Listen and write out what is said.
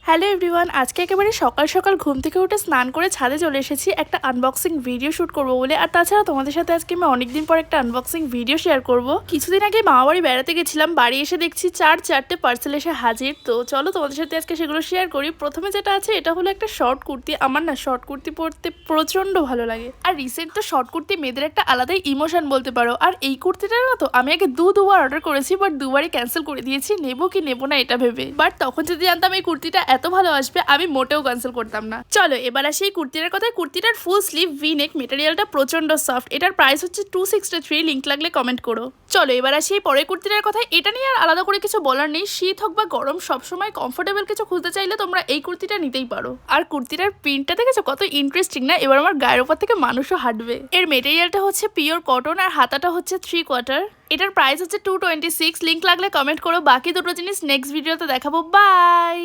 Hello everyone, আজকে একেবারে সকাল সকাল ঘুম থেকে উঠে স্নান করে ছাদে চলে এসেছি একটা আনবক্সিং ভিডিও শুট করব বলে। আর তাছাড়া তোমাদের সাথে আজকে আমি অনেকদিন পর একটা আনবক্সিং ভিডিও শেয়ার করব। কিছুদিন আগে মামা বাড়ি বেড়াতে গেছিলাম, বাড়ি এসে দেখছি চারটে পার্সেল এসে হাজির। তো চলো তোমাদের সাথে আজকে সেগুলো শেয়ার করি। প্রথমে যেটা আছে এটা হলো একটা শর্ট কুর্তি। আমার না শর্ট কুর্তি পরতে প্রচন্ড ভালো লাগে, আর রিসেন্ট তো শর্ট কুর্তি মেয়েদের একটা আলাদাই ইমোশন বলতে পারো। আর এই কুর্তিটা না তো আমি আগে দুবার অর্ডার করেছি, বাট দুবারই ক্যান্সেল করে দিয়েছি, নেবো কি নেবো না এটা ভেবে। বাট তখন যদি জানতাম এই কুর্তিটা এত ভালো আসবে আমি মোটেও ক্যান্সেল করতাম না। চলো এবার আসি এই কুর্তিটার কথায়। কুর্তিটার ফুল স্লিভ ভি নেক, মেটেরিয়ালটা প্রচন্ড সফট। এটার প্রাইস হচ্ছে 263, লিঙ্ক লাগলে কমেন্ট করো। চলো এবার আসি এই পরের কুর্তিটার কথায়। এটা নিয়ে আর আলাদা করে কিছু বলার নেই, শীত হোক বা গরম সবসময় কমফোর্টেবল কিছু খুঁজতে চাইলে তোমরা এই কুর্তিটা নিতেই পারো। আর কুর্তিটার প্রিন্টটা দেখেছো কত ইন্টারেস্টিং না? এবার আমার গায়ের উপর থেকে মানুষও হাঁটবে। এর মেটেরিয়ালটা হচ্ছে পিওর কটন আর হাতাটা হচ্ছে 3/4। এটার প্রাইস হচ্ছে 226, লিঙ্ক লাগলে কমেন্ট করো। বাকি দুটো জিনিস নেক্সট ভিডিওতে দেখাবো। বাই।